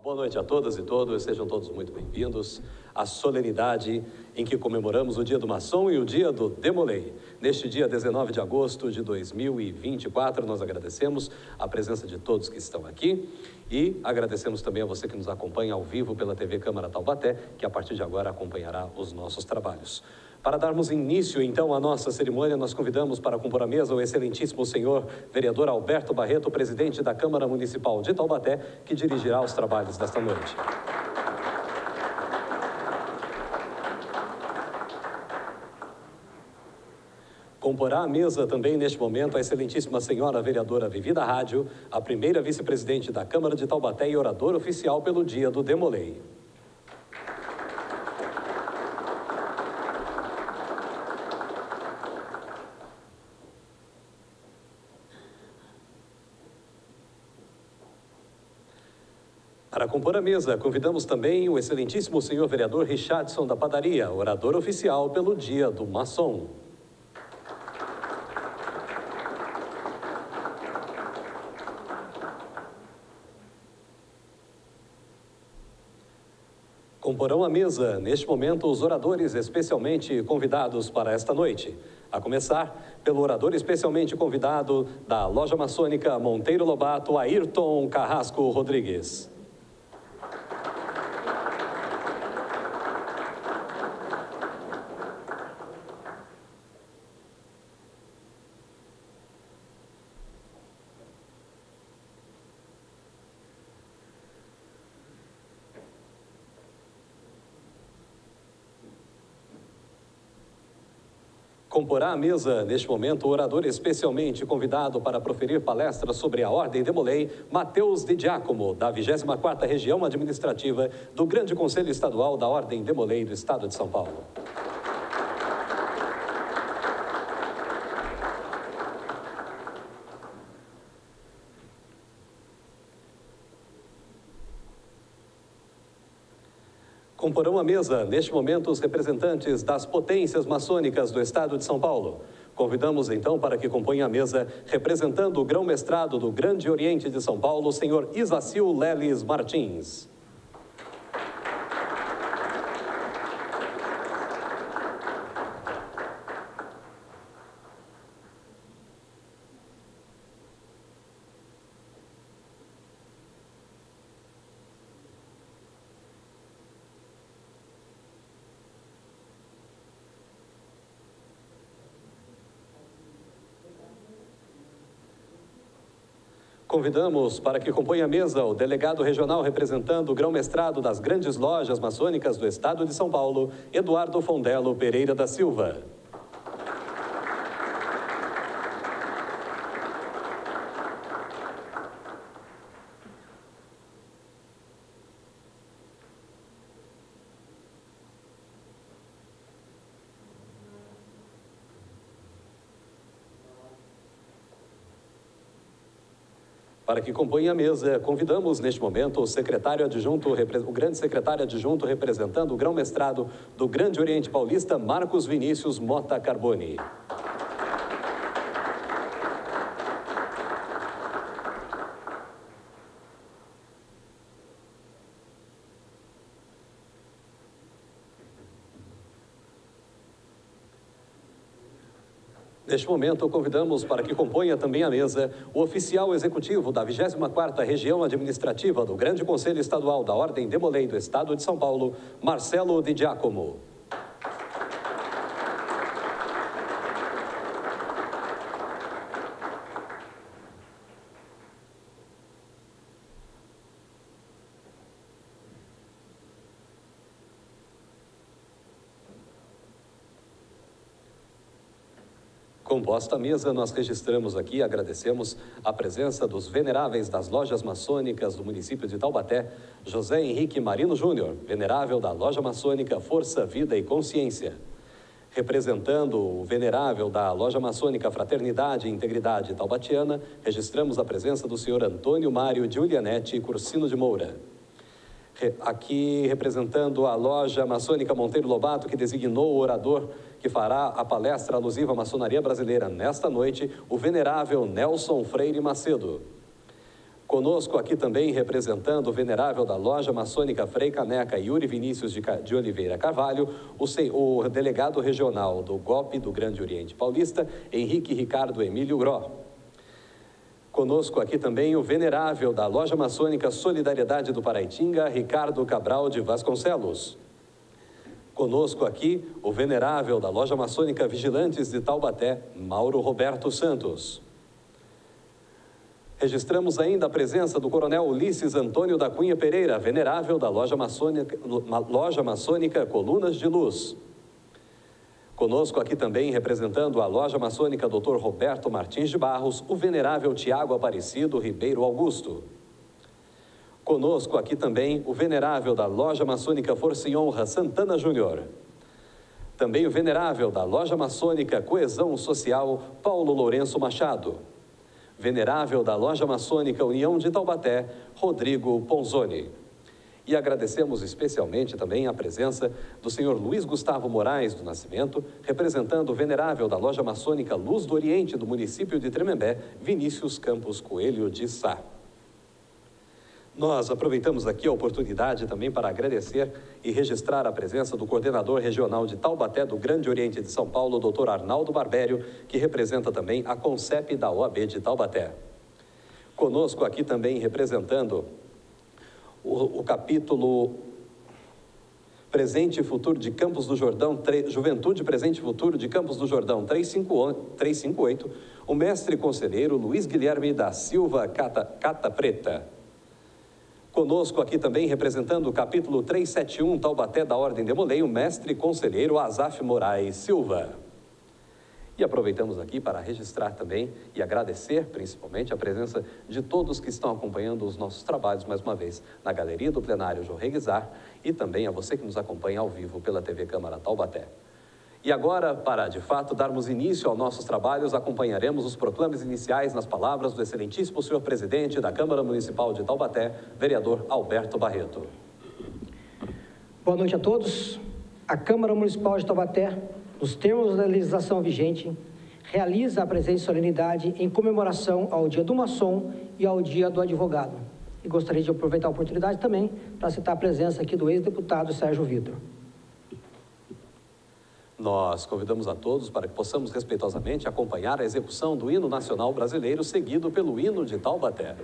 Boa noite a todas e todos, sejam todos muito bem-vindos à solenidade em que comemoramos o Dia do Maçom e o Dia do Demolei. Neste dia 19 de agosto de 2024, nós agradecemos a presença de todos que estão aqui e agradecemos também a você que nos acompanha ao vivo pela TV Câmara Taubaté, que a partir de agora acompanhará os nossos trabalhos. Para darmos início, então, à nossa cerimônia, nós convidamos para compor a mesa o excelentíssimo senhor vereador Alberto Barreto, presidente da Câmara Municipal de Taubaté, que dirigirá os trabalhos desta noite. Comporá a mesa também, neste momento, a excelentíssima senhora vereadora Vivi da Rádio, a primeira vice-presidente da Câmara de Taubaté e oradora oficial pelo Dia do Demolei. Para compor a mesa, convidamos também o excelentíssimo senhor vereador Richardson da Padaria, orador oficial pelo Dia do Maçom. Comporão a mesa, neste momento, os oradores especialmente convidados para esta noite. A começar pelo orador especialmente convidado da Loja Maçônica Monteiro Lobato, Ayrton Carrasco Rodrigues. Comporá a mesa, neste momento, o orador especialmente convidado para proferir palestra sobre a Ordem Demolei, Matheus de Giacomo, da 24ª Região Administrativa do Grande Conselho Estadual da Ordem Demolei do Estado de São Paulo. Comporão a mesa, neste momento, os representantes das potências maçônicas do Estado de São Paulo. Convidamos, então, para que componha a mesa, representando o grão-mestrado do Grande Oriente de São Paulo, o senhor Isacil Leles Martins. Convidamos para que componha a mesa o delegado regional representando o grão-mestrado das grandes lojas maçônicas do Estado de São Paulo, Eduardo Fondelo Pereira da Silva. Para que componha a mesa, convidamos neste momento o secretário adjunto, o grande secretário adjunto representando o grão-mestrado do Grande Oriente Paulista, Marcos Vinícius Mota Carboni. Neste momento, convidamos para que componha também a mesa o oficial executivo da 24ª Região Administrativa do Grande Conselho Estadual da Ordem Demolei do Estado de São Paulo, Marcelo de Giacomo. Composta a mesa, nós registramos aqui e agradecemos a presença dos veneráveis das lojas maçônicas do município de Taubaté, José Henrique Marino Júnior, venerável da loja maçônica Força, Vida e Consciência. Representando o venerável da loja maçônica Fraternidade e Integridade Taubatiana, registramos a presença do senhor Antônio Mário Giulianetti Cursino de Moura. Aqui representando a loja maçônica Monteiro Lobato, que designou o orador que fará a palestra alusiva à maçonaria brasileira nesta noite, o venerável Nelson Freire Macedo. Conosco aqui também, representando o venerável da Loja Maçônica Frei Caneca, Yuri Vinícius de Oliveira Carvalho, o delegado regional do GOP do Grande Oriente Paulista, Henrique Ricardo Emílio Gró. Conosco aqui também o venerável da Loja Maçônica Solidariedade do Paraitinga, Ricardo Cabral de Vasconcelos. Conosco aqui o venerável da Loja Maçônica Vigilantes de Taubaté, Mauro Roberto Santos. Registramos ainda a presença do coronel Ulisses Antônio da Cunha Pereira, venerável da Loja Maçônica Colunas de Luz. Conosco aqui também, representando a Loja Maçônica Dr. Roberto Martins de Barros, o venerável Tiago Aparecido Ribeiro Augusto. Conosco aqui também o venerável da Loja Maçônica Força e Honra Santana Júnior. Também o venerável da Loja Maçônica Coesão Social Paulo Lourenço Machado. Venerável da Loja Maçônica União de Taubaté, Rodrigo Ponzoni. E agradecemos especialmente também a presença do senhor Luiz Gustavo Moraes do Nascimento, representando o venerável da Loja Maçônica Luz do Oriente do município de Tremembé, Vinícius Campos Coelho de Sá. Nós aproveitamos aqui a oportunidade também para agradecer e registrar a presença do coordenador regional de Taubaté do Grande Oriente de São Paulo, Dr. Arnaldo Barbério, que representa também a CONCEP da OAB de Taubaté. Conosco aqui também representando o capítulo Presente e Futuro de Campos do Jordão, Juventude Presente e Futuro de Campos do Jordão 358, o mestre conselheiro Luiz Guilherme da Silva Cata Preta. Conosco aqui também, representando o capítulo 371 Taubaté da Ordem de Molém, o mestre conselheiro Azaf Moraes Silva. E aproveitamos aqui para registrar também e agradecer principalmente a presença de todos que estão acompanhando os nossos trabalhos, mais uma vez, na Galeria do Plenário Jorge Guizar e também a você que nos acompanha ao vivo pela TV Câmara Taubaté. E agora, para de fato darmos início aos nossos trabalhos, acompanharemos os proclames iniciais nas palavras do excelentíssimo senhor presidente da Câmara Municipal de Taubaté, vereador Alberto Barreto. Boa noite a todos. A Câmara Municipal de Taubaté, nos termos da legislação vigente, realiza a presente solenidade em comemoração ao Dia do Maçom e ao Dia do Advogado. E gostaria de aproveitar a oportunidade também para citar a presença aqui do ex-deputado Sérgio Vitor. Nós convidamos a todos para que possamos respeitosamente acompanhar a execução do hino nacional brasileiro, seguido pelo hino de Taubaté.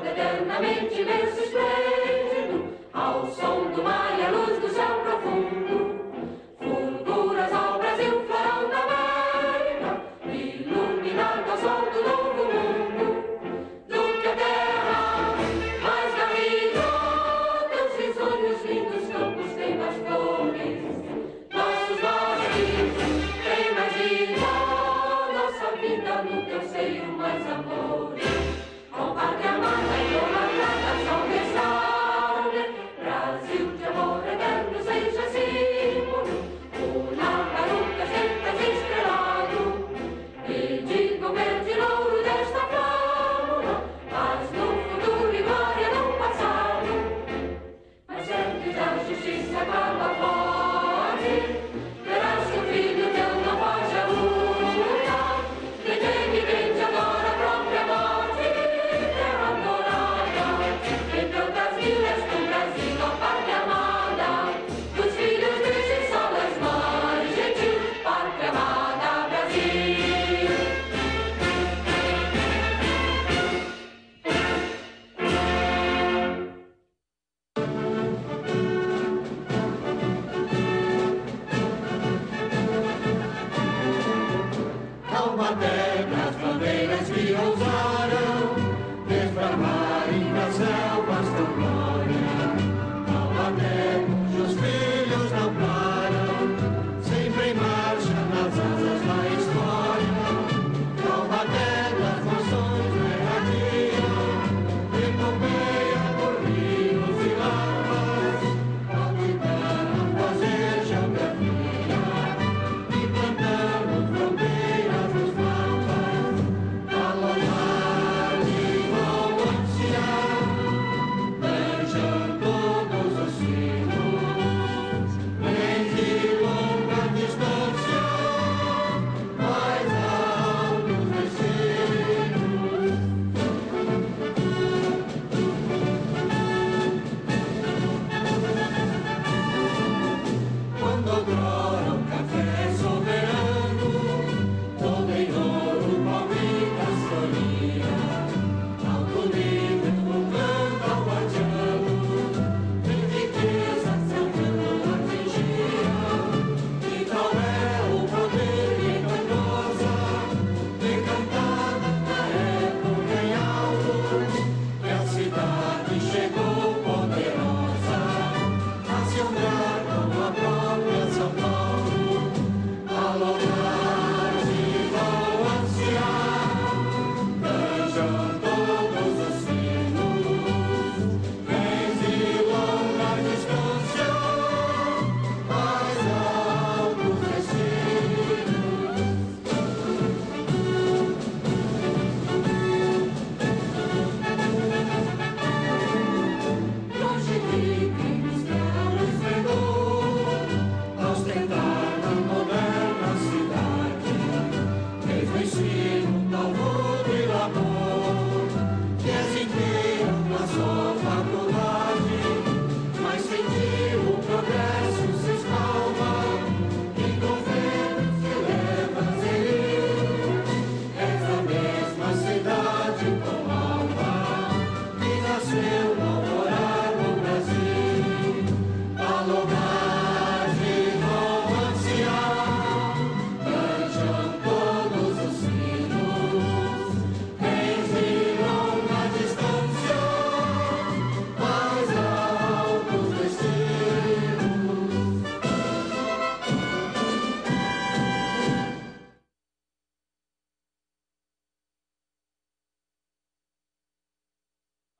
Eternamente verso esplêndido, ao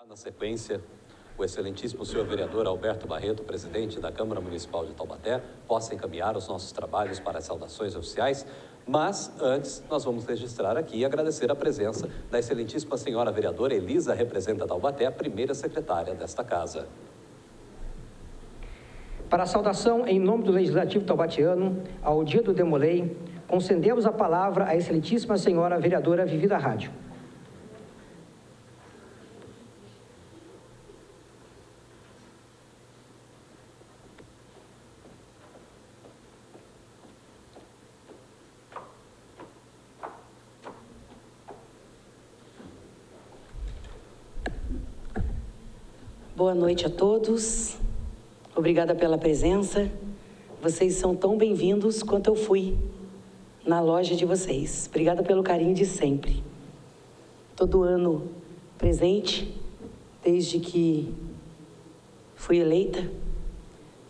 Na sequência, o excelentíssimo senhor vereador Alberto Barreto, presidente da Câmara Municipal de Taubaté, possa encaminhar os nossos trabalhos para as saudações oficiais, mas antes nós vamos registrar aqui e agradecer a presença da excelentíssima senhora vereadora Elisa Representa Taubaté, a primeira secretária desta casa. Para a saudação em nome do Legislativo taubatiano, ao dia do Demolei, concedemos a palavra à excelentíssima senhora vereadora Vivi da Rádio. Boa noite a todos. Obrigada pela presença. Vocês são tão bem-vindos quanto eu fui na loja de vocês. Obrigada pelo carinho de sempre. Todo ano presente, desde que fui eleita.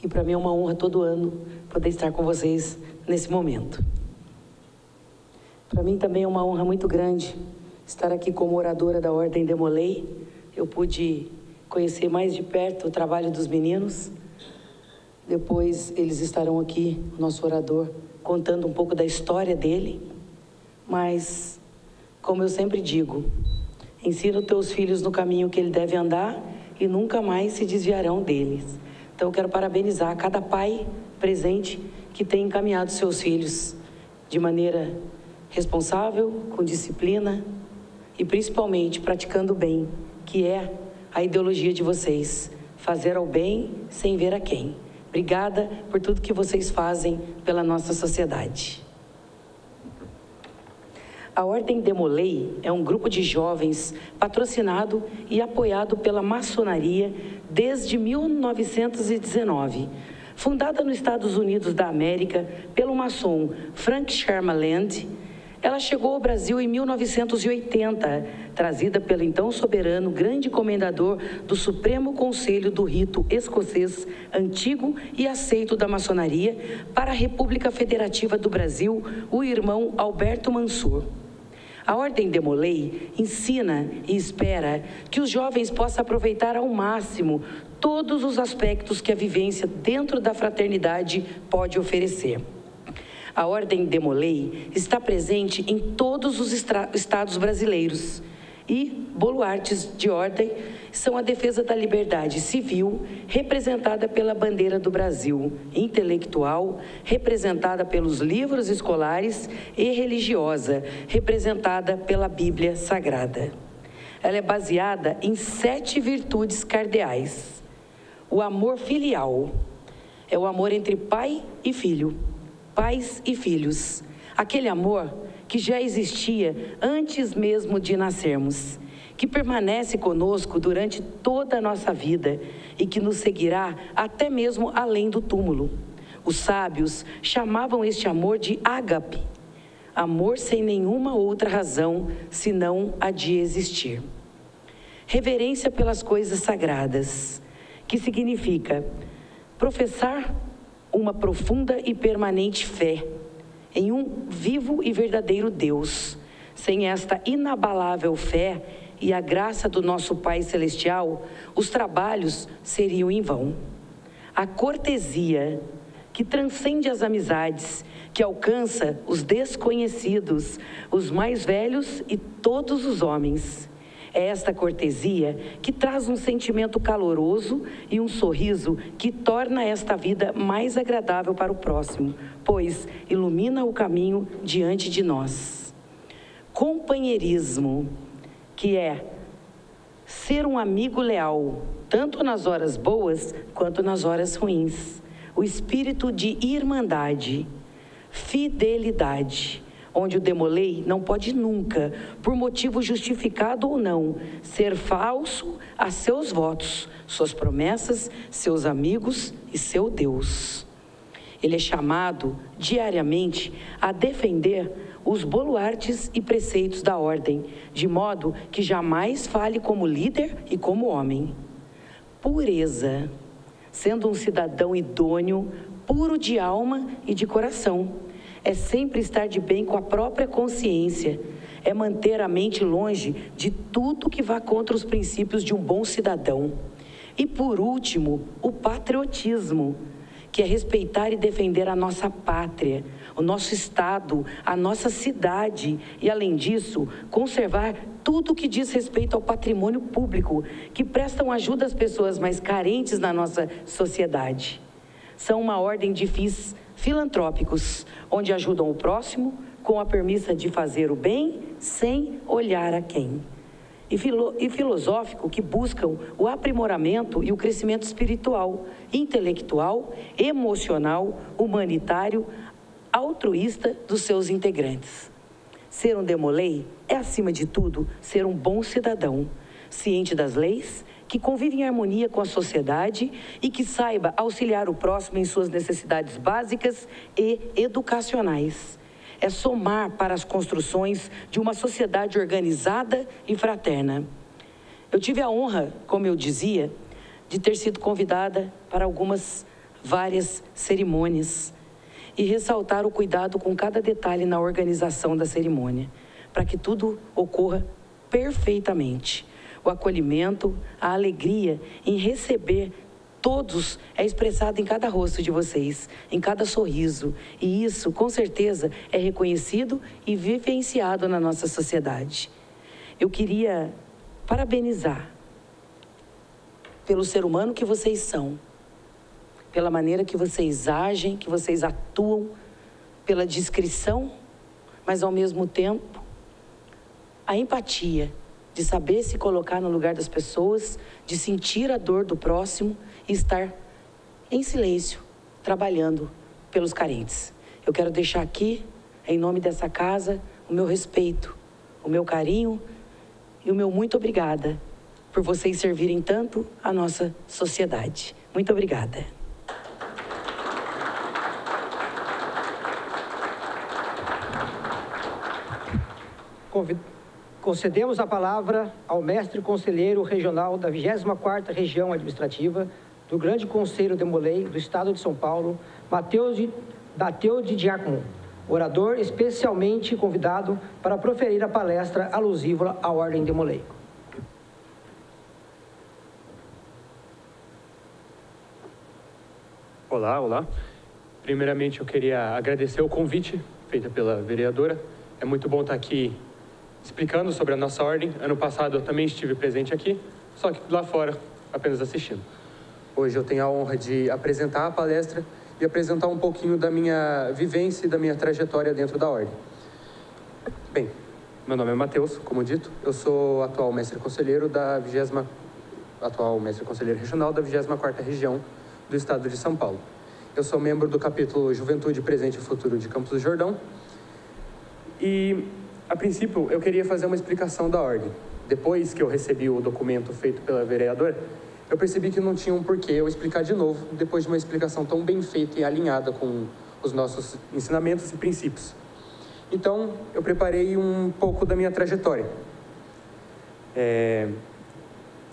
E para mim é uma honra todo ano poder estar com vocês nesse momento. Para mim também é uma honra muito grande estar aqui como oradora da Ordem Demolei. Eu pude conhecer mais de perto o trabalho dos meninos. Depois eles estarão aqui, o nosso orador, contando um pouco da história dele. Mas, como eu sempre digo, ensina os teus filhos no caminho que ele deve andar e nunca mais se desviarão deles. Então eu quero parabenizar cada pai presente que tem encaminhado seus filhos de maneira responsável, com disciplina e principalmente praticando o bem, que é a ideologia de vocês, fazer ao bem sem ver a quem. Obrigada por tudo que vocês fazem pela nossa sociedade. A Ordem Demolei é um grupo de jovens patrocinado e apoiado pela maçonaria desde 1919. Fundada nos Estados Unidos da América pelo maçom Frank Sherman-Land, ela chegou ao Brasil em 1980, trazida pelo então soberano, grande comendador do Supremo Conselho do Rito Escocês, antigo e aceito da maçonaria, para a República Federativa do Brasil, o irmão Alberto Mansur. A Ordem Demolei ensina e espera que os jovens possam aproveitar ao máximo todos os aspectos que a vivência dentro da fraternidade pode oferecer. A Ordem Demolei está presente em todos os estados brasileiros e baluartes de ordem são a defesa da liberdade civil, representada pela bandeira do Brasil, intelectual, representada pelos livros escolares, e religiosa, representada pela Bíblia Sagrada. Ela é baseada em 7 virtudes cardeais. O amor filial é o amor entre pai e filho. Pais e filhos, aquele amor que já existia antes mesmo de nascermos, que permanece conosco durante toda a nossa vida e que nos seguirá até mesmo além do túmulo. Os sábios chamavam este amor de ágape, amor sem nenhuma outra razão senão a de existir. Reverência pelas coisas sagradas, que significa professar uma profunda e permanente fé em um vivo e verdadeiro Deus. Sem esta inabalável fé e a graça do nosso Pai Celestial, os trabalhos seriam em vão. A cortesia, que transcende as amizades, que alcança os desconhecidos, os mais velhos e todos os homens. É esta cortesia que traz um sentimento caloroso e um sorriso que torna esta vida mais agradável para o próximo, pois ilumina o caminho diante de nós. Companheirismo, que é ser um amigo leal, tanto nas horas boas quanto nas horas ruins. O espírito de irmandade, fidelidade, onde o Demolei não pode nunca, por motivo justificado ou não, ser falso a seus votos, suas promessas, seus amigos e seu Deus. Ele é chamado diariamente a defender os baluartes e preceitos da ordem, de modo que jamais fale como líder e como homem. Pureza, sendo um cidadão idôneo, puro de alma e de coração. É sempre estar de bem com a própria consciência. é manter a mente longe de tudo que vá contra os princípios de um bom cidadão. E, por último, o patriotismo, que é respeitar e defender a nossa pátria, o nosso estado, a nossa cidade e, além disso, conservar tudo que diz respeito ao patrimônio público, que prestam ajuda às pessoas mais carentes na nossa sociedade. São uma ordem de fins filantrópicos, onde ajudam o próximo com a premissa de fazer o bem sem olhar a quem. E filosófico, que buscam o aprimoramento e o crescimento espiritual, intelectual, emocional, humanitário, altruísta dos seus integrantes. Ser um Demolei é, acima de tudo, ser um bom cidadão, ciente das leis, que convive em harmonia com a sociedade e que saiba auxiliar o próximo em suas necessidades básicas e educacionais. É somar para as construções de uma sociedade organizada e fraterna. Eu tive a honra, como eu dizia, de ter sido convidada para várias cerimônias e ressaltar o cuidado com cada detalhe na organização da cerimônia, para que tudo ocorra perfeitamente. O acolhimento, a alegria em receber todos é expressado em cada rosto de vocês, em cada sorriso. E isso, com certeza, é reconhecido e vivenciado na nossa sociedade. Eu queria parabenizar pelo ser humano que vocês são, pela maneira que vocês agem, que vocês atuam, pela discrição, mas ao mesmo tempo, a empatia de saber se colocar no lugar das pessoas, de sentir a dor do próximo e estar em silêncio, trabalhando pelos carentes. Eu quero deixar aqui, em nome dessa casa, o meu respeito, o meu carinho e o meu muito obrigada por vocês servirem tanto a nossa sociedade. Muito obrigada. Concedemos a palavra ao mestre conselheiro regional da 24ª Região Administrativa do Grande Conselho Demolei do Estado de São Paulo, Mateus de Giacomo, orador especialmente convidado para proferir a palestra alusiva à Ordem Demolei. Olá, olá. Primeiramente, eu queria agradecer o convite feito pela vereadora. É muito bom estar aqui explicando sobre a nossa ordem. Ano passado eu também estive presente aqui, só que lá fora, apenas assistindo. Hoje eu tenho a honra de apresentar a palestra e apresentar um pouquinho da minha vivência e da minha trajetória dentro da ordem. Bem, meu nome é Mateus, como dito, eu sou atual mestre conselheiro regional da 24ª Região do Estado de São Paulo. Eu sou membro do capítulo Juventude, Presente e Futuro de Campos do Jordão e, a princípio, eu queria fazer uma explicação da ordem. Depois que eu recebi o documento feito pela vereadora, eu percebi que não tinha um porquê eu explicar de novo, depois de uma explicação tão bem feita e alinhada com os nossos ensinamentos e princípios. Então, eu preparei um pouco da minha trajetória.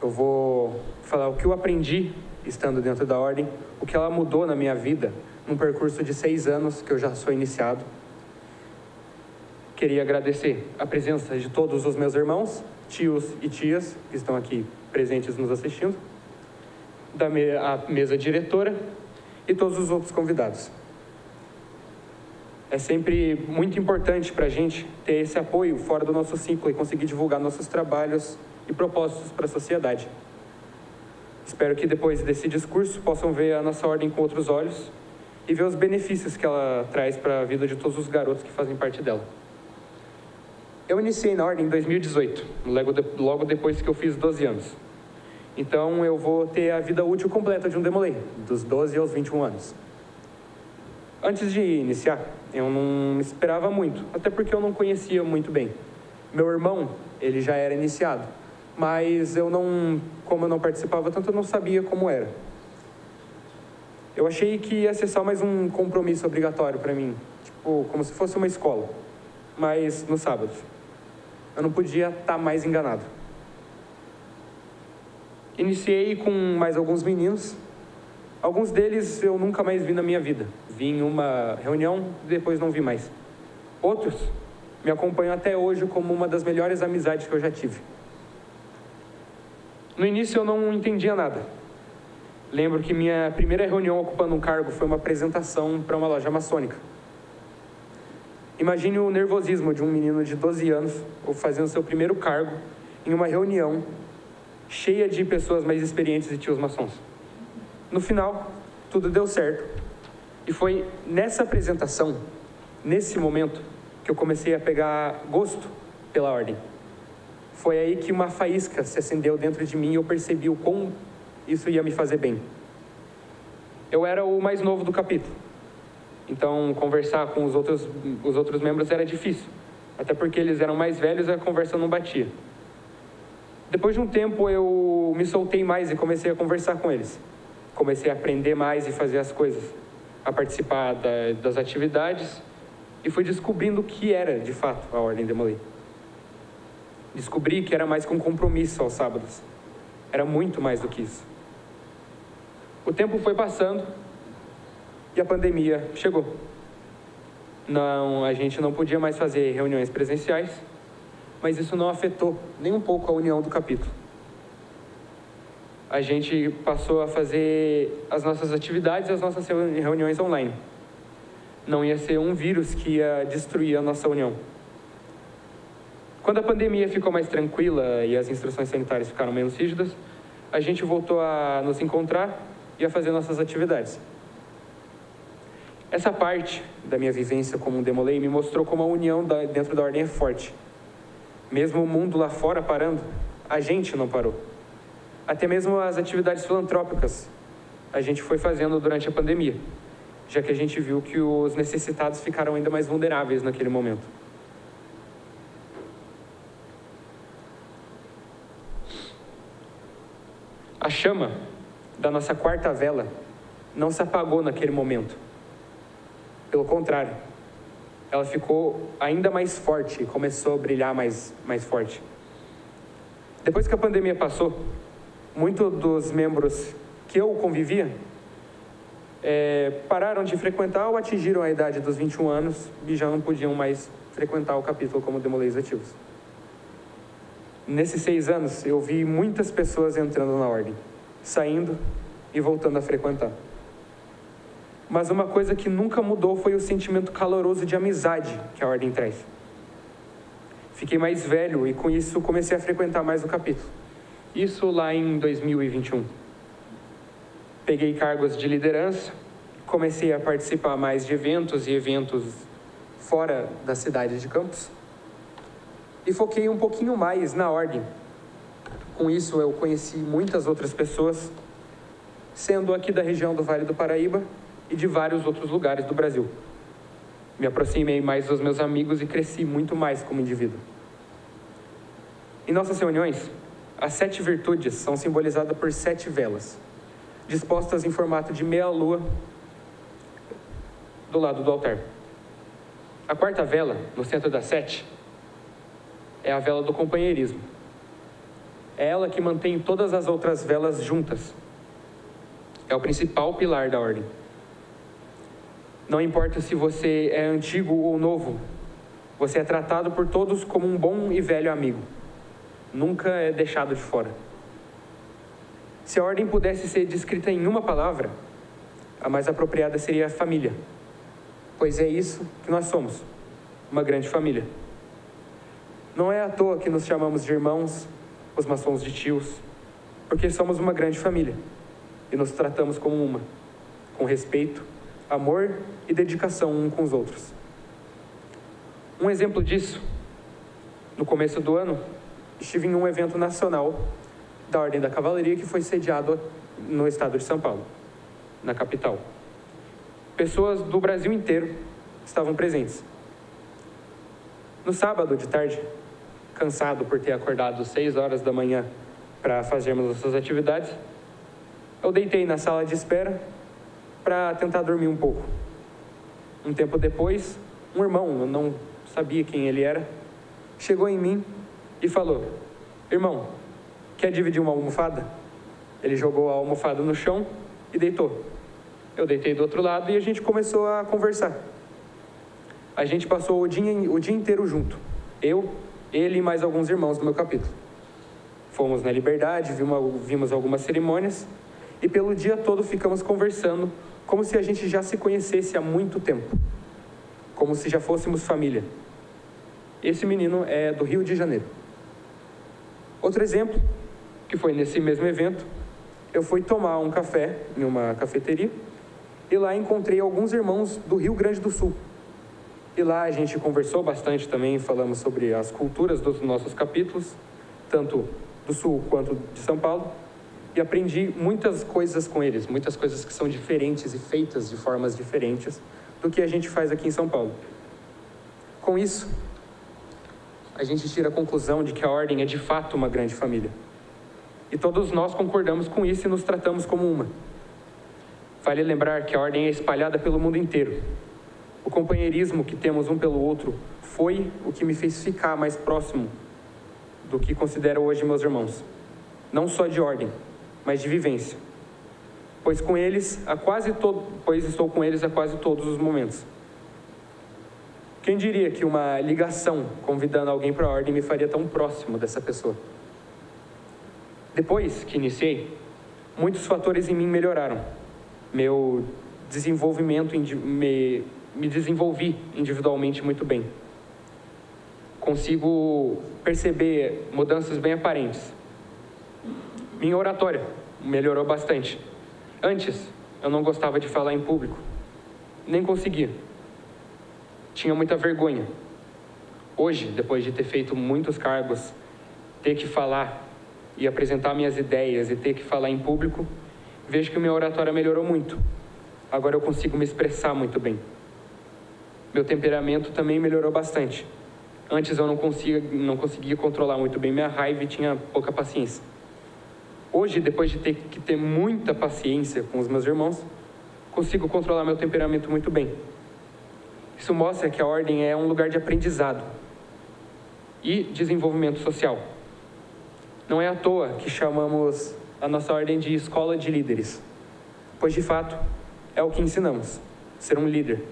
Eu vou falar o que eu aprendi estando dentro da ordem, o que ela mudou na minha vida, num percurso de 6 anos que eu já sou iniciado. Queria agradecer a presença de todos os meus irmãos, tios e tias que estão aqui presentes nos assistindo, a mesa diretora e todos os outros convidados. É sempre muito importante para a gente ter esse apoio fora do nosso ciclo e conseguir divulgar nossos trabalhos e propósitos para a sociedade. Espero que depois desse discurso possam ver a nossa ordem com outros olhos e ver os benefícios que ela traz para a vida de todos os garotos que fazem parte dela. Eu iniciei na ordem em 2018, logo depois que eu fiz 12 anos. Então eu vou ter a vida útil completa de um Demolei, dos 12 aos 21 anos. Antes de iniciar, eu não esperava muito, até porque eu não conhecia muito bem. Meu irmão, ele já era iniciado, mas como eu não participava tanto, eu não sabia como era. Eu achei que ia ser só mais um compromisso obrigatório para mim, tipo, como se fosse uma escola, mas no sábado. Eu não podia estar mais enganado. Iniciei com mais alguns meninos. Alguns deles eu nunca mais vi na minha vida. Vi em uma reunião e depois não vi mais. Outros, me acompanham até hoje como uma das melhores amizades que eu já tive. No início eu não entendia nada. Lembro que minha primeira reunião ocupando um cargo foi uma apresentação para uma loja maçônica. Imagine o nervosismo de um menino de 12 anos fazendo seu primeiro cargo em uma reunião cheia de pessoas mais experientes e tios maçons. No final, tudo deu certo. E foi nessa apresentação, nesse momento, que eu comecei a pegar gosto pela ordem. Foi aí que uma faísca se acendeu dentro de mim e eu percebi o quão isso ia me fazer bem. Eu era o mais novo do capítulo, então conversar com os outros membros era difícil, até porque eles eram mais velhos e a conversa não batia. Depois de um tempo eu me soltei mais e comecei a conversar com eles. Comecei a aprender mais e fazer as coisas, a participar das atividades e fui descobrindo o que era de fato a Ordem Demolei. Descobri que era mais que um compromisso aos sábados. Era muito mais do que isso. O tempo foi passando e a pandemia chegou. A gente não podia mais fazer reuniões presenciais, mas isso não afetou nem um pouco a união do capítulo. A gente passou a fazer as nossas atividades e as nossas reuniões online. Não ia ser um vírus que ia destruir a nossa união. Quando a pandemia ficou mais tranquila e as instruções sanitárias ficaram menos rígidas, a gente voltou a nos encontrar e a fazer nossas atividades. Essa parte da minha vivência como um Demolei me mostrou como a união dentro da ordem é forte. Mesmo o mundo lá fora parando, a gente não parou. Até mesmo as atividades filantrópicas a gente foi fazendo durante a pandemia, já que a gente viu que os necessitados ficaram ainda mais vulneráveis naquele momento. A chama da nossa quarta vela não se apagou naquele momento. Pelo contrário, ela ficou ainda mais forte e começou a brilhar mais forte. Depois que a pandemia passou, muitos dos membros que eu convivia pararam de frequentar ou atingiram a idade dos 21 anos e já não podiam mais frequentar o capítulo como Demoleis ativos. Nesses 6 anos, eu vi muitas pessoas entrando na ordem, saindo e voltando a frequentar. Mas uma coisa que nunca mudou foi o sentimento caloroso de amizade que a ordem traz. Fiquei mais velho e com isso comecei a frequentar mais o capítulo. Isso lá em 2021. Peguei cargos de liderança, comecei a participar mais de eventos e eventos fora da cidade de Campos e foquei um pouquinho mais na ordem. Com isso eu conheci muitas outras pessoas, sendo aqui da região do Vale do Paraíba e de vários outros lugares do Brasil. Me aproximei mais dos meus amigos e cresci muito mais como indivíduo. Em nossas reuniões, as 7 virtudes são simbolizadas por 7 velas, dispostas em formato de meia-lua do lado do altar. A quarta vela, no centro das 7, é a vela do companheirismo. É ela que mantém todas as outras velas juntas. É o principal pilar da ordem. Não importa se você é antigo ou novo, você é tratado por todos como um bom e velho amigo. Nunca é deixado de fora. Se a ordem pudesse ser descrita em uma palavra, a mais apropriada seria família. Pois é isso que nós somos, uma grande família. Não é à toa que nos chamamos de irmãos, os maçons de tios, porque somos uma grande família e nos tratamos como uma, com respeito, amor e dedicação uns com os outros. Um exemplo disso, no começo do ano, estive em um evento nacional da Ordem da Cavalaria que foi sediado no estado de São Paulo, na capital. Pessoas do Brasil inteiro estavam presentes. No sábado de tarde, cansado por ter acordado 6 horas da manhã para fazermos nossas atividades, eu deitei na sala de espera para tentar dormir um pouco. Um tempo depois, um irmão, eu não sabia quem ele era, chegou em mim e falou: irmão, quer dividir uma almofada? Ele jogou a almofada no chão e deitou. Eu deitei do outro lado e a gente começou a conversar. a gente passou o dia inteiro junto. Eu, ele e mais alguns irmãos do meu capítulo. Fomos na Liberdade, vimos algumas cerimônias e pelo dia todo ficamos conversando como se a gente já se conhecesse há muito tempo. Como se já fôssemos família. Esse menino é do Rio de Janeiro. Outro exemplo, que foi nesse mesmo evento, eu fui tomar um café em uma cafeteria e lá encontrei alguns irmãos do Rio Grande do Sul. E lá a gente conversou bastante também, falamos sobre as culturas dos nossos capítulos, tanto do Sul quanto de São Paulo, e aprendi muitas coisas com eles, muitas coisas que são diferentes e feitas de formas diferentes do que a gente faz aqui em São Paulo. Com isso, a gente tira a conclusão de que a Ordem é de fato uma grande família. E todos nós concordamos com isso e nos tratamos como uma. Vale lembrar que a Ordem é espalhada pelo mundo inteiro. O companheirismo que temos um pelo outro foi o que me fez ficar mais próximo do que considero hoje meus irmãos. Não só de ordem, mas de vivência. Pois estou com eles a quase todos os momentos. Quem diria que uma ligação convidando alguém para a Ordem me faria tão próximo dessa pessoa? Depois que iniciei, muitos fatores em mim melhoraram. Meu desenvolvimento, me desenvolvi individualmente muito bem. Consigo perceber mudanças bem aparentes. Minha oratória melhorou bastante. Antes, eu não gostava de falar em público. Nem conseguia. Tinha muita vergonha. Hoje, depois de ter feito muitos cargos, ter que falar e apresentar minhas ideias e ter que falar em público, vejo que minha oratória melhorou muito. Agora eu consigo me expressar muito bem. Meu temperamento também melhorou bastante. Antes eu não conseguia controlar muito bem minha raiva e tinha pouca paciência. Hoje, depois de ter que ter muita paciência com os meus irmãos, consigo controlar meu temperamento muito bem. Isso mostra que a Ordem é um lugar de aprendizado e desenvolvimento social. Não é à toa que chamamos a nossa Ordem de escola de líderes, pois de fato é o que ensinamos, ser um líder,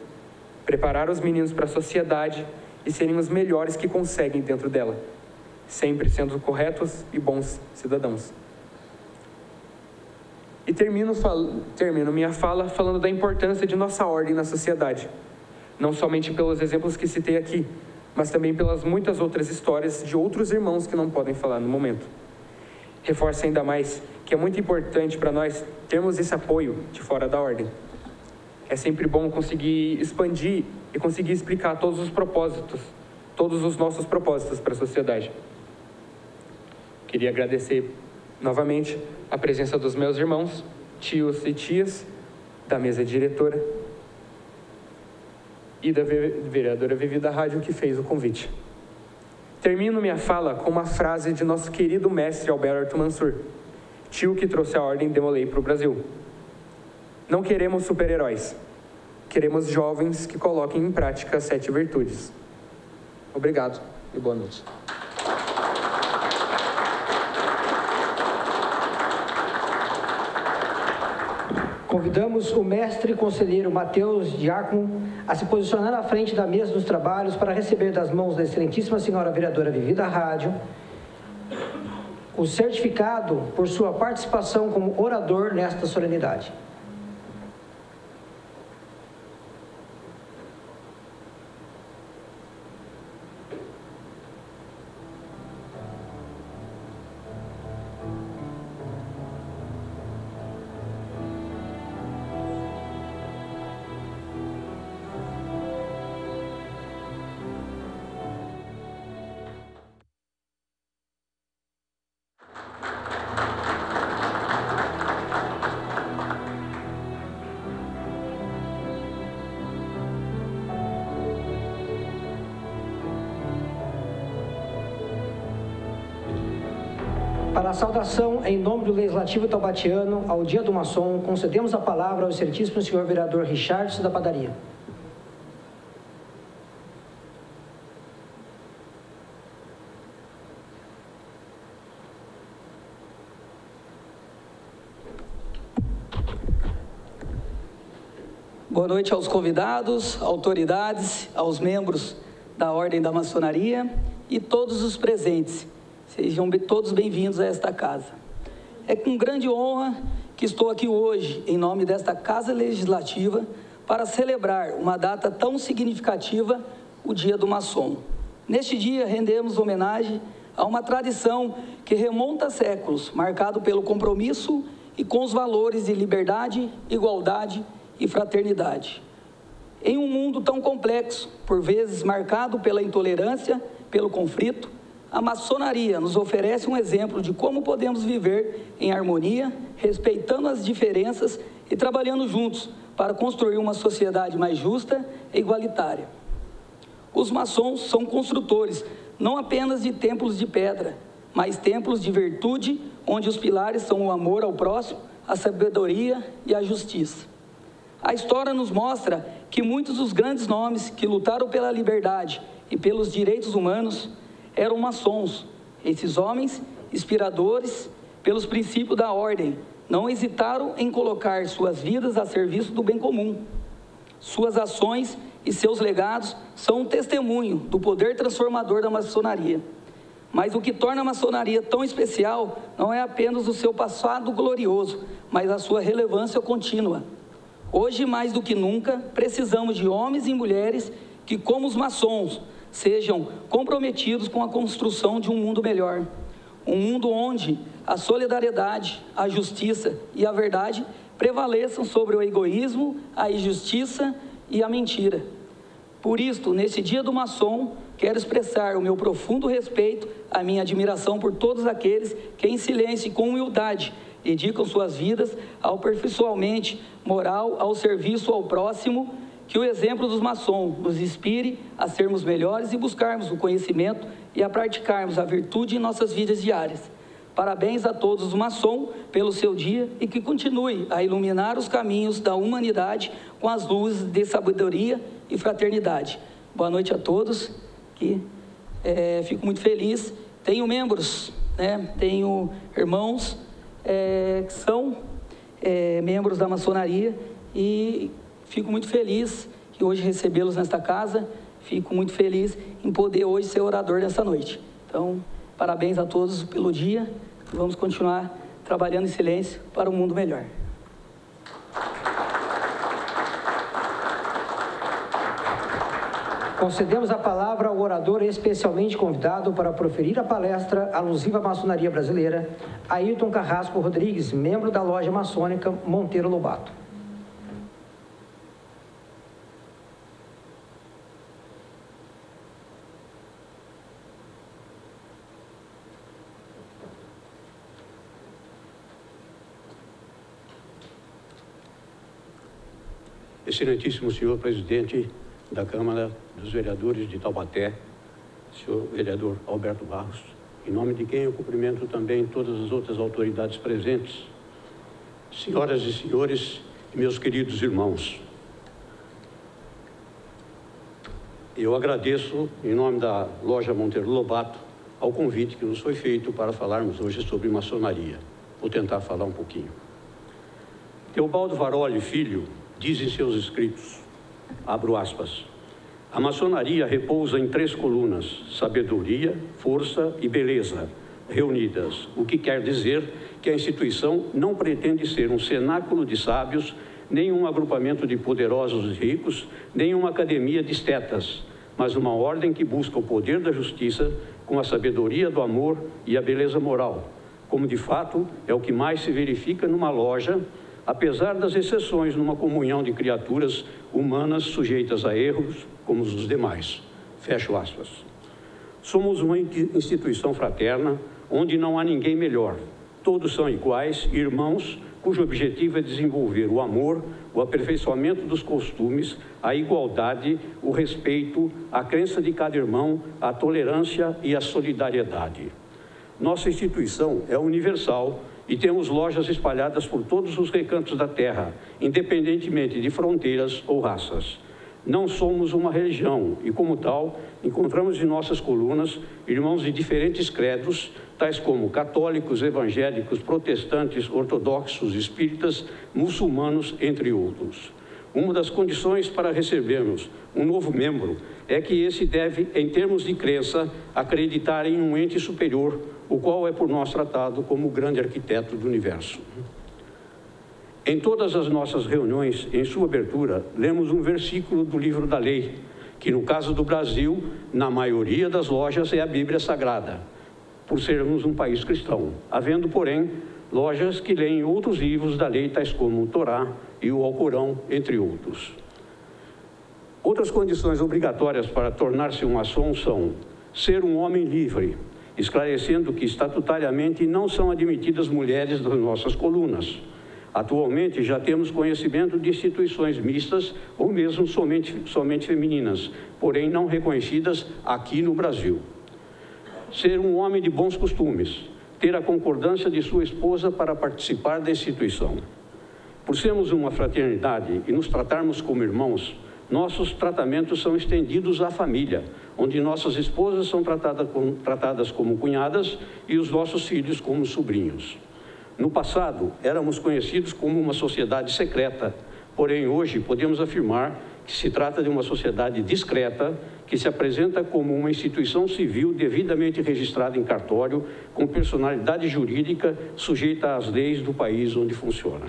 preparar os meninos para a sociedade e serem os melhores que conseguem dentro dela, sempre sendo corretos e bons cidadãos. E termino minha fala falando da importância de nossa ordem na sociedade, não somente pelos exemplos que citei aqui, mas também pelas muitas outras histórias de outros irmãos que não podem falar no momento. Reforço ainda mais que é muito importante para nós termos esse apoio de fora da ordem. É sempre bom conseguir expandir e conseguir explicar todos os nossos propósitos para a sociedade. Queria agradecer novamente a presença dos meus irmãos, tios e tias, da mesa diretora e da vereadora Vivi da Rádio que fez o convite. Termino minha fala com uma frase de nosso querido mestre Alberto Mansur, tio que trouxe a Ordem Demolei para o Brasil. Não queremos super-heróis, queremos jovens que coloquem em prática as 7 virtudes. Obrigado e boa noite. Convidamos o mestre conselheiro Matheus Diácono a se posicionar à frente da mesa dos trabalhos para receber das mãos da excelentíssima senhora vereadora Vivi da Rádio o certificado por sua participação como orador nesta solenidade. Para a saudação, em nome do Legislativo Taubatiano, ao Dia do Maçom, concedemos a palavra ao excelentíssimo senhor vereador Richardson da Padaria. Boa noite aos convidados, autoridades, aos membros da Ordem da Maçonaria e todos os presentes. Sejam todos bem-vindos a esta casa. É com grande honra que estou aqui hoje, em nome desta Casa Legislativa, para celebrar uma data tão significativa, o Dia do Maçom. Neste dia, rendemos homenagem a uma tradição que remonta a séculos, marcado pelo compromisso e com os valores de liberdade, igualdade e fraternidade. Em um mundo tão complexo, por vezes marcado pela intolerância, pelo conflito, a maçonaria nos oferece um exemplo de como podemos viver em harmonia, respeitando as diferenças e trabalhando juntos para construir uma sociedade mais justa e igualitária. Os maçons são construtores não apenas de templos de pedra, mas templos de virtude, onde os pilares são o amor ao próximo, a sabedoria e a justiça. A história nos mostra que muitos dos grandes nomes que lutaram pela liberdade e pelos direitos humanos eram maçons. Esses homens, inspiradores pelos princípios da ordem, não hesitaram em colocar suas vidas a serviço do bem comum. Suas ações e seus legados são um testemunho do poder transformador da maçonaria. Mas o que torna a maçonaria tão especial não é apenas o seu passado glorioso, mas a sua relevância contínua. Hoje, mais do que nunca, precisamos de homens e mulheres que, como os maçons, sejam comprometidos com a construção de um mundo melhor. Um mundo onde a solidariedade, a justiça e a verdade prevaleçam sobre o egoísmo, a injustiça e a mentira. Por isso, nesse Dia do Maçom, quero expressar o meu profundo respeito, a minha admiração por todos aqueles que, em silêncio e com humildade, dedicam suas vidas ao aperfeiçoamento moral, ao serviço ao próximo. Que o exemplo dos maçons nos inspire a sermos melhores e buscarmos o conhecimento e a praticarmos a virtude em nossas vidas diárias. Parabéns a todos os maçons pelo seu dia e que continue a iluminar os caminhos da humanidade com as luzes de sabedoria e fraternidade. Boa noite a todos, fico muito feliz. Tenho membros, tenho irmãos que são membros da maçonaria e fico muito feliz de hoje recebê-los nesta casa. Fico muito feliz em poder hoje ser orador nessa noite. Então, parabéns a todos pelo dia. Vamos continuar trabalhando em silêncio para um mundo melhor. Concedemos a palavra ao orador especialmente convidado para proferir a palestra alusiva à maçonaria brasileira, Ayrton Carrasco Rodrigues, membro da Loja Maçônica Monteiro Lobato. Excelentíssimo senhor presidente da Câmara dos Vereadores de Taubaté, senhor vereador Alberto Barros, em nome de quem eu cumprimento também todas as outras autoridades presentes, senhoras e senhores e meus queridos irmãos. Eu agradeço, em nome da Loja Monteiro Lobato, ao convite que nos foi feito para falarmos hoje sobre maçonaria. Vou tentar falar um pouquinho. Teobaldo Varoli Filho diz em seus escritos, abro aspas, a maçonaria repousa em 3 colunas, sabedoria, força e beleza, reunidas, o que quer dizer que a instituição não pretende ser um cenáculo de sábios, nem um agrupamento de poderosos e ricos, nem uma academia de estetas, mas uma ordem que busca o poder da justiça com a sabedoria do amor e a beleza moral, como de fato é o que mais se verifica numa loja, apesar das exceções numa comunhão de criaturas humanas sujeitas a erros como os demais. Fecho aspas. Somos uma instituição fraterna, onde não há ninguém melhor. Todos são iguais, irmãos, cujo objetivo é desenvolver o amor, o aperfeiçoamento dos costumes, a igualdade, o respeito, a crença de cada irmão, a tolerância e a solidariedade. Nossa instituição é universal e temos lojas espalhadas por todos os recantos da terra, independentemente de fronteiras ou raças. Não somos uma religião e, como tal, encontramos em nossas colunas irmãos de diferentes credos, tais como católicos, evangélicos, protestantes, ortodoxos, espíritas, muçulmanos, entre outros. uma das condições para recebermos um novo membro é que esse deve, em termos de crença, acreditar em um ente superior, o qual é por nós tratado como o grande arquiteto do universo. Em todas as nossas reuniões, em sua abertura, lemos um versículo do livro da lei, que no caso do Brasil, na maioria das lojas é a Bíblia Sagrada, por sermos um país cristão, havendo, porém, lojas que leem outros livros da lei, tais como o Torá e o Alcorão, entre outros. Outras condições obrigatórias para tornar-se um maçom são ser um homem livre, esclarecendo que estatutariamente não são admitidas mulheres das nossas colunas. Atualmente já temos conhecimento de instituições mistas ou mesmo somente femininas, porém não reconhecidas aqui no Brasil. Ser um homem de bons costumes, ter a concordância de sua esposa para participar da instituição. Por sermos uma fraternidade e nos tratarmos como irmãos, nossos tratamentos são estendidos à família, onde nossas esposas são tratadas como cunhadas e os nossos filhos como sobrinhos. No passado, éramos conhecidos como uma sociedade secreta, porém hoje podemos afirmar que se trata de uma sociedade discreta, que se apresenta como uma instituição civil devidamente registrada em cartório, com personalidade jurídica sujeita às leis do país onde funciona.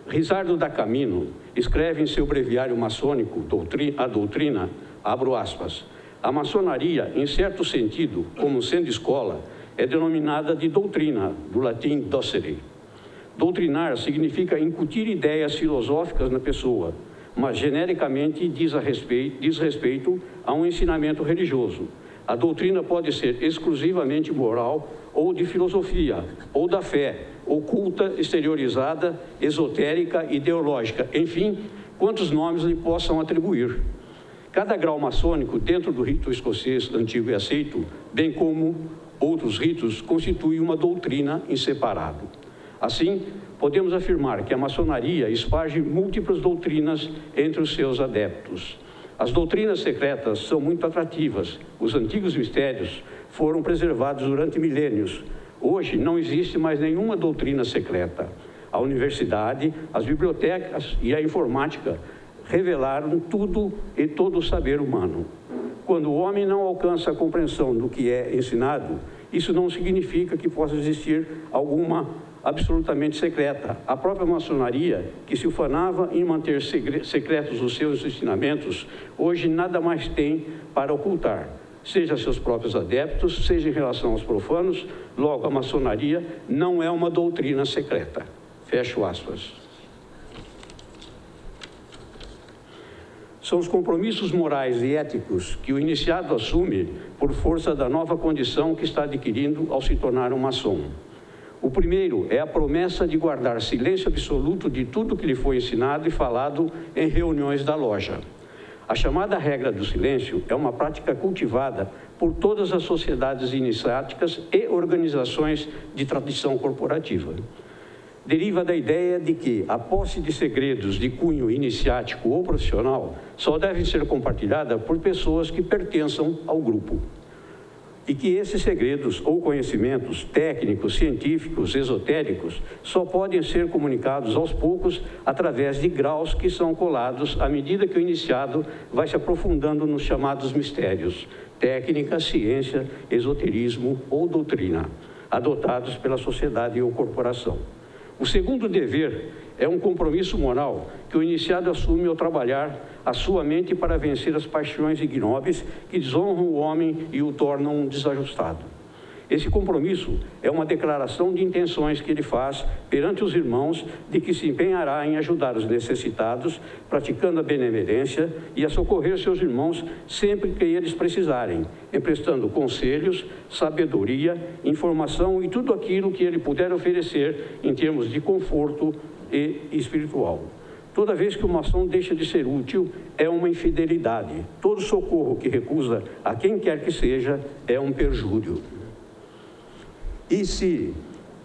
Risardo da Camino escreve em seu breviário maçônico, A Doutrina, abro aspas, a maçonaria, em certo sentido, como sendo escola, é denominada de doutrina, do latim docere. Doutrinar significa incutir ideias filosóficas na pessoa, mas genericamente diz respeito a um ensinamento religioso. A doutrina pode ser exclusivamente moral ou de filosofia, ou da fé, oculta, exteriorizada, esotérica, ideológica, enfim, quantos nomes lhe possam atribuir. Cada grau maçônico dentro do rito escocês antigo e aceito, bem como outros ritos, constitui uma doutrina em separado. Assim, podemos afirmar que a maçonaria esparge múltiplas doutrinas entre os seus adeptos. As doutrinas secretas são muito atrativas. Os antigos mistérios foram preservados durante milênios. Hoje não existe mais nenhuma doutrina secreta. A universidade, as bibliotecas e a informática revelaram tudo e todo o saber humano. Quando o homem não alcança a compreensão do que é ensinado, isso não significa que possa existir alguma absolutamente secreta. A própria maçonaria, que se ufanava em manter secretos os seus ensinamentos, hoje nada mais tem para ocultar, seja seus próprios adeptos, seja em relação aos profanos. Logo, a maçonaria não é uma doutrina secreta. Fecho aspas. São os compromissos morais e éticos que o iniciado assume por força da nova condição que está adquirindo ao se tornar um maçom. O primeiro é a promessa de guardar silêncio absoluto de tudo que lhe foi ensinado e falado em reuniões da loja. A chamada regra do silêncio é uma prática cultivada por todas as sociedades iniciáticas e organizações de tradição corporativa. Deriva da ideia de que a posse de segredos de cunho iniciático ou profissional só devem ser compartilhada por pessoas que pertençam ao grupo. E que esses segredos ou conhecimentos técnicos, científicos, esotéricos, só podem ser comunicados aos poucos através de graus que são colados à medida que o iniciado vai se aprofundando nos chamados mistérios, técnica, ciência, esoterismo ou doutrina, adotados pela sociedade ou corporação. O segundo dever é um compromisso moral que o iniciado assume ao trabalhar a sua mente para vencer as paixões ignóbeis que desonram o homem e o tornam um desajustado. Esse compromisso é uma declaração de intenções que ele faz perante os irmãos de que se empenhará em ajudar os necessitados, praticando a benevolência e a socorrer seus irmãos sempre que eles precisarem, emprestando conselhos, sabedoria, informação e tudo aquilo que ele puder oferecer em termos de conforto e espiritual. Toda vez que o maçom deixa de ser útil, é uma infidelidade. Todo socorro que recusa a quem quer que seja é um perjúrio. E se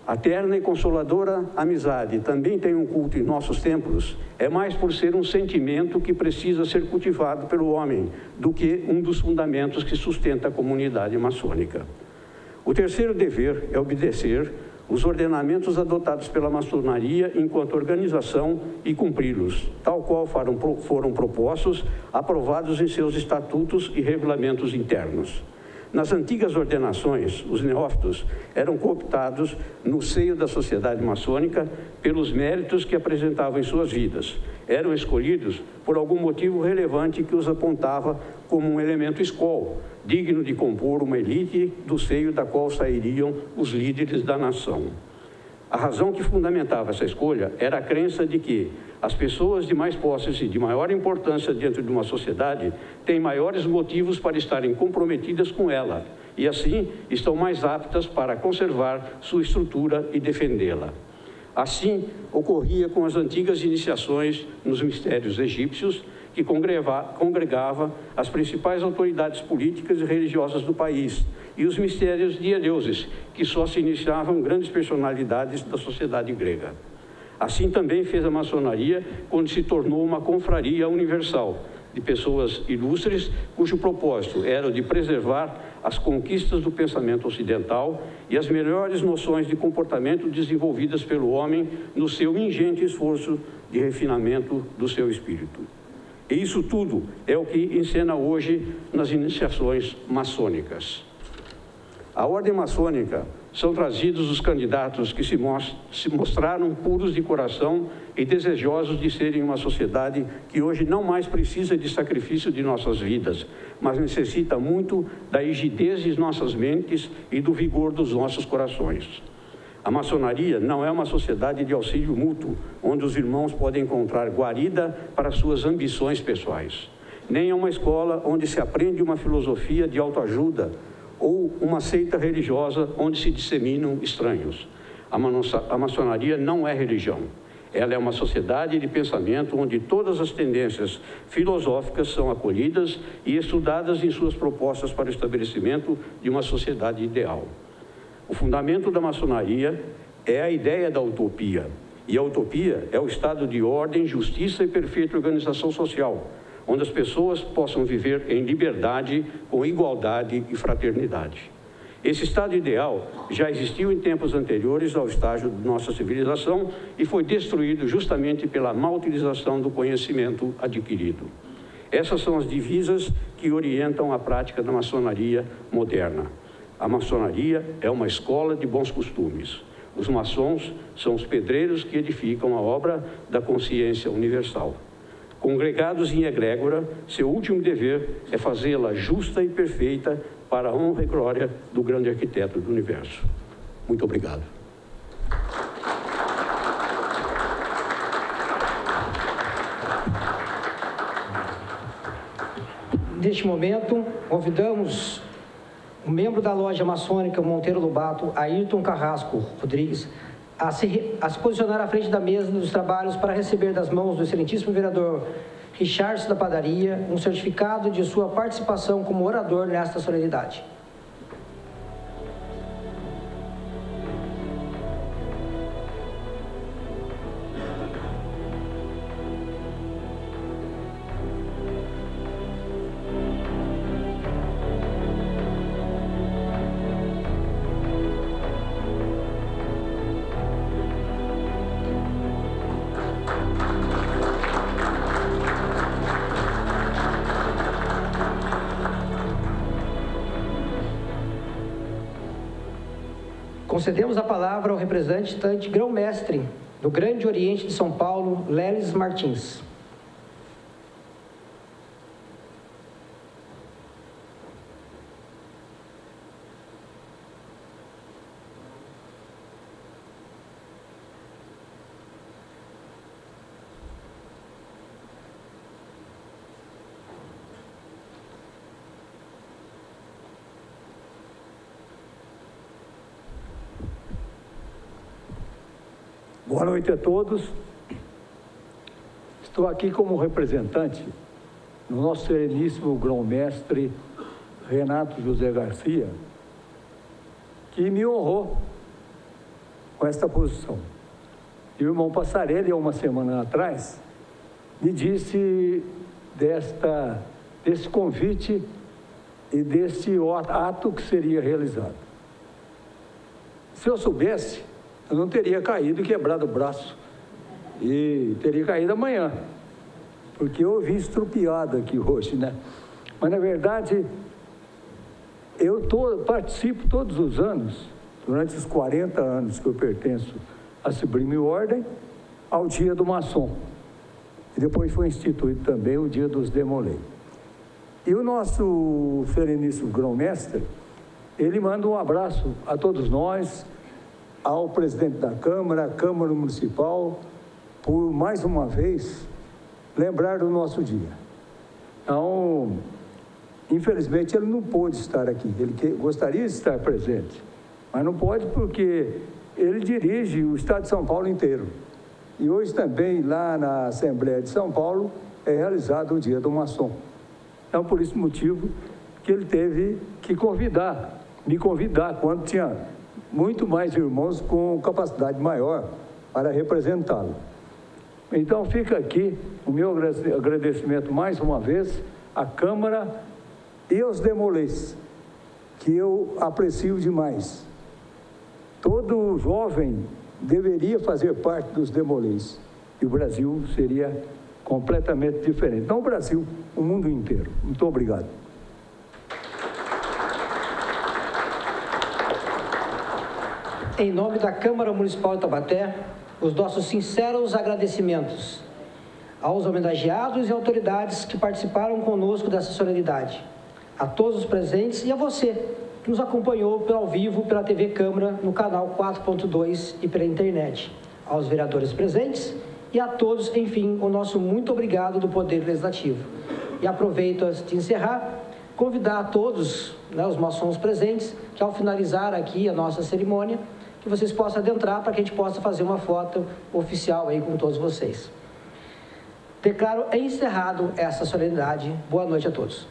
a terna e consoladora amizade também tem um culto em nossos templos, é mais por ser um sentimento que precisa ser cultivado pelo homem do que um dos fundamentos que sustenta a comunidade maçônica. O terceiro dever é obedecer os ordenamentos adotados pela maçonaria enquanto organização e cumpri-los, tal qual foram propostos, aprovados em seus estatutos e regulamentos internos. Nas antigas ordenações, os neófitos eram cooptados no seio da sociedade maçônica pelos méritos que apresentavam em suas vidas. Eram escolhidos por algum motivo relevante que os apontava como um elemento escol, digno de compor uma elite do seio da qual sairiam os líderes da nação. A razão que fundamentava essa escolha era a crença de que as pessoas de mais posses e de maior importância dentro de uma sociedade têm maiores motivos para estarem comprometidas com ela e, assim, estão mais aptas para conservar sua estrutura e defendê-la. Assim, ocorria com as antigas iniciações nos mistérios egípcios, que congregava as principais autoridades políticas e religiosas do país, e os mistérios de deuses, que só se iniciavam grandes personalidades da sociedade grega. Assim também fez a maçonaria quando se tornou uma confraria universal de pessoas ilustres, cujo propósito era o de preservar as conquistas do pensamento ocidental e as melhores noções de comportamento desenvolvidas pelo homem no seu ingente esforço de refinamento do seu espírito. E isso tudo é o que encena hoje nas iniciações maçônicas. À ordem maçônica são trazidos os candidatos que se mostraram puros de coração e desejosos de serem uma sociedade que hoje não mais precisa de sacrifício de nossas vidas, mas necessita muito da rigidez de nossas mentes e do vigor dos nossos corações. A maçonaria não é uma sociedade de auxílio mútuo, onde os irmãos podem encontrar guarida para suas ambições pessoais. Nem é uma escola onde se aprende uma filosofia de autoajuda ou uma seita religiosa onde se disseminam estranhos. A maçonaria não é religião. Ela é uma sociedade de pensamento onde todas as tendências filosóficas são acolhidas e estudadas em suas propostas para o estabelecimento de uma sociedade ideal. O fundamento da maçonaria é a ideia da utopia, e a utopia é o estado de ordem, justiça e perfeita organização social, onde as pessoas possam viver em liberdade, com igualdade e fraternidade. Esse estado ideal já existiu em tempos anteriores ao estágio de nossa civilização e foi destruído justamente pela má utilização do conhecimento adquirido. Essas são as divisas que orientam a prática da maçonaria moderna. A maçonaria é uma escola de bons costumes. Os maçons são os pedreiros que edificam a obra da consciência universal. Congregados em egrégora, seu último dever é fazê-la justa e perfeita para a honra e glória do grande arquiteto do universo. Muito obrigado. Neste momento, convidamos o membro da loja maçônica Monteiro Lobato, Ayrton Carrasco Rodrigues, a se posicionar à frente da mesa dos trabalhos para receber das mãos do excelentíssimo vereador Richardson da Padaria um certificado de sua participação como orador nesta solenidade. Concedemos a palavra ao representante grão-mestre do Grande Oriente de São Paulo, Lelis Martins. Boa noite a todos. Estou aqui como representante do nosso sereníssimo grão-mestre Renato José Garcia, que me honrou com esta posição. E o irmão Passarelli, há uma semana atrás, me disse desse convite e desse ato que seria realizado. Se eu soubesse eu não teria caído e quebrado o braço. E teria caído amanhã, porque eu vim estrupiado aqui hoje, né? Mas, na verdade, eu participo todos os anos, durante os 40 anos que eu pertenço à Sublime Ordem, ao Dia do Maçom. E depois foi instituído também o Dia dos Demolei. E o nosso sereníssimo grão-mestre, ele manda um abraço a todos nós, ao presidente da Câmara, à Câmara Municipal, por mais uma vez lembrar do nosso dia. Então, infelizmente, ele não pôde estar aqui. Ele gostaria de estar presente, mas não pode porque ele dirige o estado de São Paulo inteiro. E hoje também, lá na Assembleia de São Paulo, é realizado o Dia do Maçom. Então, por esse motivo que ele teve que me convidar, quando tinha muito mais irmãos com capacidade maior para representá-lo. Então, fica aqui o meu agradecimento mais uma vez à Câmara e aos demolês, que eu aprecio demais. Todo jovem deveria fazer parte dos demolês, e o Brasil seria completamente diferente. Não o Brasil, o mundo inteiro. Muito obrigado. Em nome da Câmara Municipal de Taubaté, os nossos sinceros agradecimentos aos homenageados e autoridades que participaram conosco dessa solenidade, a todos os presentes e a você que nos acompanhou ao vivo pela TV Câmara no canal 4.2 e pela internet, aos vereadores presentes e a todos, enfim, o nosso muito obrigado do Poder Legislativo. E aproveito, antes de encerrar, convidar a todos, os maçons presentes, que ao finalizar aqui a nossa cerimônia, que vocês possam adentrar para que a gente possa fazer uma foto oficial aí com todos vocês. Declaro encerrado essa solenidade. Boa noite a todos.